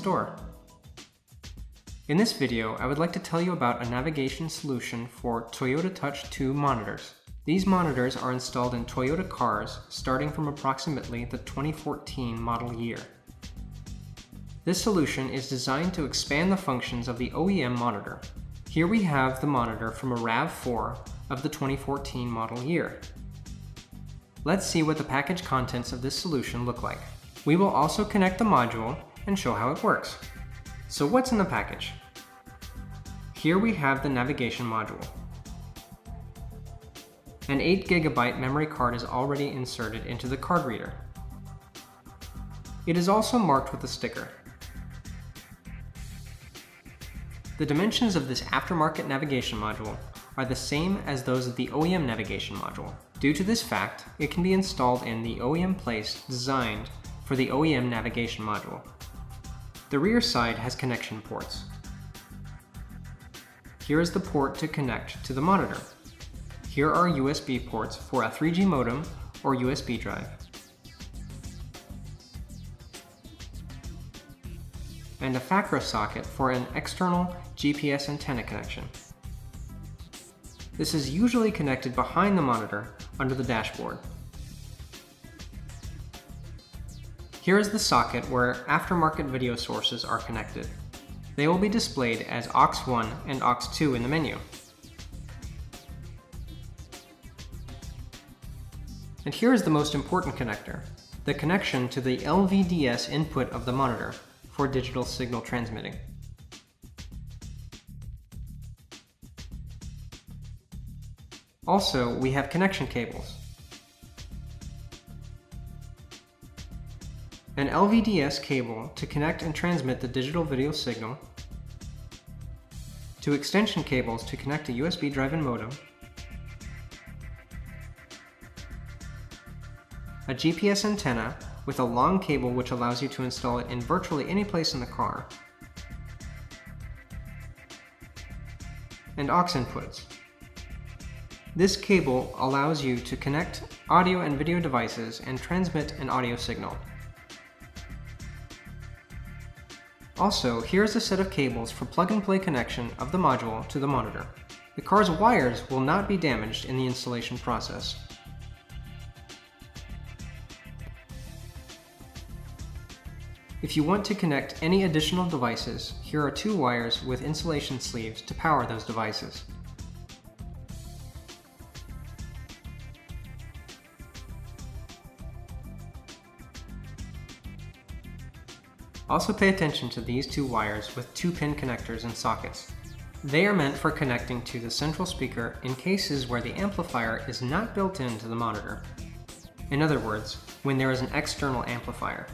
store. In this video, I would like to tell you about a navigation solution for Toyota Touch 2 monitors. These monitors are installed in Toyota cars starting from approximately the 2014 model year. This solution is designed to expand the functions of the OEM monitor. Here we have the monitor from a RAV4 of the 2014 model year. Let's see what the package contents of this solution look like. We will also connect the module and show how it works. So what's in the package? Here we have the navigation module. An 8 GB memory card is already inserted into the card reader. It is also marked with a sticker. The dimensions of this aftermarket navigation module are the same as those of the OEM navigation module. Due to this fact, it can be installed in the OEM place designed for the OEM navigation module. The rear side has connection ports. Here is the port to connect to the monitor. Here are USB ports for a 3G modem or USB drive. And a FACRA socket for an external GPS antenna connection. This is usually connected behind the monitor under the dashboard. Here is the socket where aftermarket video sources are connected. They will be displayed as aux1 and aux2 in the menu. And here is the most important connector, the connection to the LVDS input of the monitor for digital signal transmitting. Also, we have connection cables. An LVDS cable to connect and transmit the digital video signal, two extension cables to connect a USB drive and modem, a GPS antenna with a long cable which allows you to install it in virtually any place in the car, and aux inputs. This cable allows you to connect audio and video devices and transmit an audio signal. Also, here's a set of cables for plug-and-play connection of the module to the monitor. The car's wires will not be damaged in the installation process. If you want to connect any additional devices, here are 2 wires with insulation sleeves to power those devices. Also pay attention to these 2 wires with 2-pin connectors and sockets. They are meant for connecting to the central speaker in cases where the amplifier is not built into the monitor. In other words, when there is an external amplifier.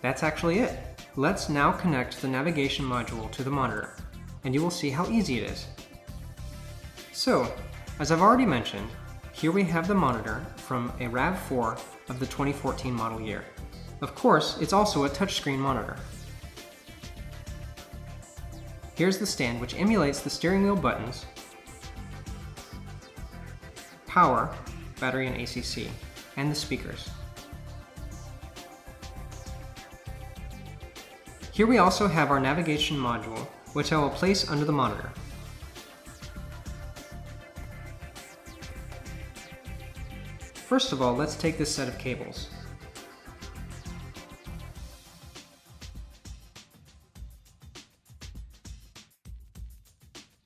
That's actually it. Let's now connect the navigation module to the monitor, and you will see how easy it is. So, as I've already mentioned, here we have the monitor from a RAV4 of the 2014 model year. Of course, it's also a touchscreen monitor. Here's the stand which emulates the steering wheel buttons, power, battery and ACC, and the speakers. Here we also have our navigation module, which I will place under the monitor. First of all, let's take this set of cables.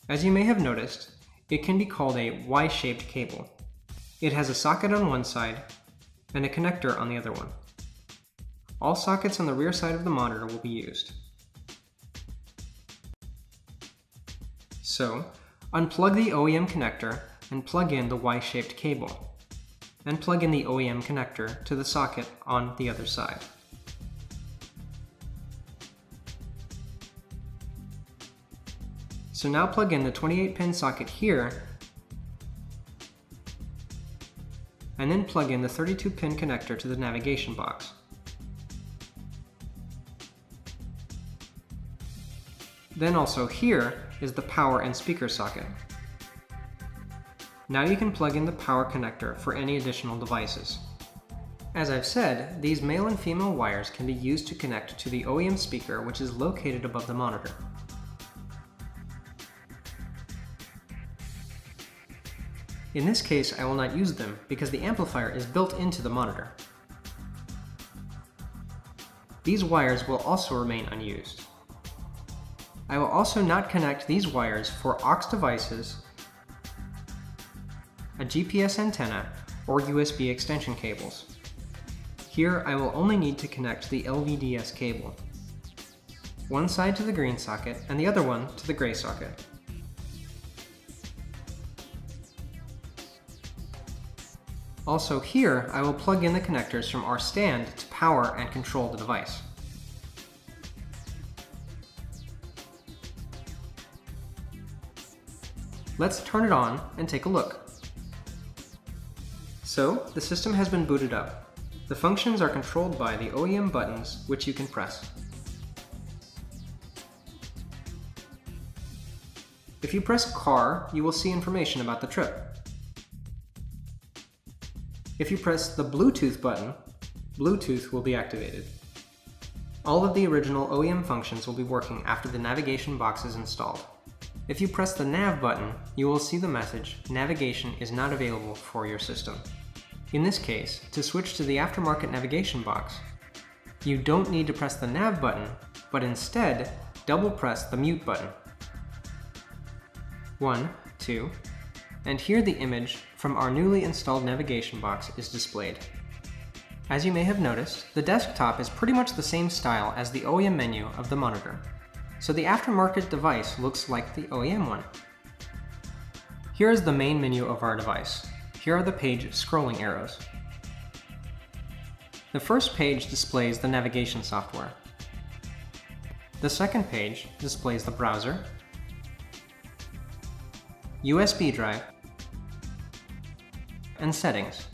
As you may have noticed, it can be called a Y-shaped cable. It has a socket on one side and a connector on the other one. All sockets on the rear side of the monitor will be used. So, unplug the OEM connector and plug in the Y-shaped cable, and plug in the OEM connector to the socket on the other side. So now plug in the 28-pin socket here, and then plug in the 32-pin connector to the navigation box. Then also here is the power and speaker socket. Now you can plug in the power connector for any additional devices. As I've said, these male and female wires can be used to connect to the OEM speaker, which is located above the monitor. In this case, I will not use them because the amplifier is built into the monitor. These wires will also remain unused. I will also not connect these wires for aux devices, a GPS antenna, or USB extension cables. Here I will only need to connect the LVDS cable. One side to the green socket and the other one to the gray socket. Also here, I will plug in the connectors from our stand to power and control the device. Let's turn it on and take a look. So, the system has been booted up. The functions are controlled by the OEM buttons, which you can press. If you press car, you will see information about the trip. If you press the Bluetooth button, Bluetooth will be activated. All of the original OEM functions will be working after the navigation box is installed. If you press the Nav button, you will see the message, "Navigation is not available for your system." In this case, to switch to the aftermarket navigation box, you don't need to press the Nav button, but instead, double press the Mute button. 1, 2, and here the image from our newly installed navigation box is displayed. As you may have noticed, the desktop is pretty much the same style as the OEM menu of the monitor, so the aftermarket device looks like the OEM one. Here is the main menu of our device. Here are the page scrolling arrows. The first page displays the navigation software. The second page displays the browser, USB drive, and settings.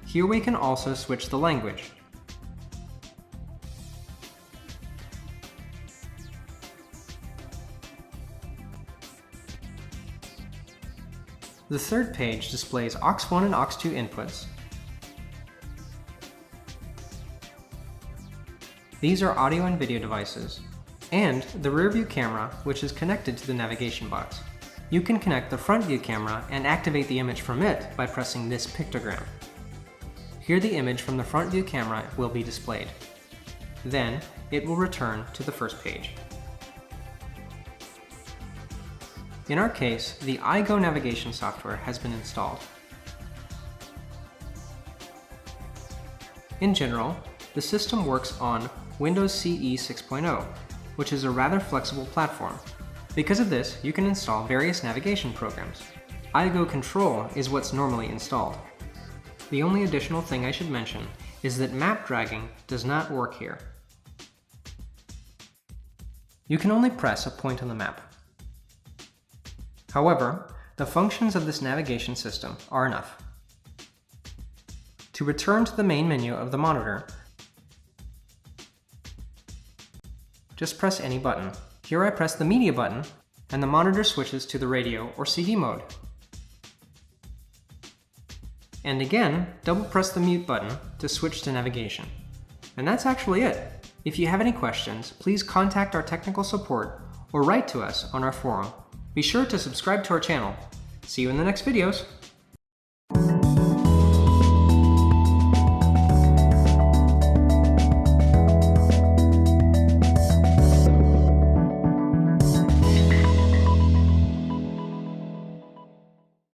Here we can also switch the language. The third page displays aux1 and aux2 inputs. These are audio and video devices, and the rear view camera, which is connected to the navigation box. You can connect the front view camera and activate the image from it by pressing this pictogram. Here the image from the front view camera will be displayed. Then, it will return to the first page. In our case, the iGo navigation software has been installed. In general, the system works on Windows CE 6.0, which is a rather flexible platform. Because of this, you can install various navigation programs. iGo Control is what's normally installed. The only additional thing I should mention is that map dragging does not work here. You can only press a point on the map. However, the functions of this navigation system are enough. To return to the main menu of the monitor, just press any button. Here I press the media button, and the monitor switches to the radio or CD mode. And again, double press the mute button to switch to navigation. And that's actually it. If you have any questions, please contact our technical support or write to us on our forum. Be sure to subscribe to our channel. See you in the next videos.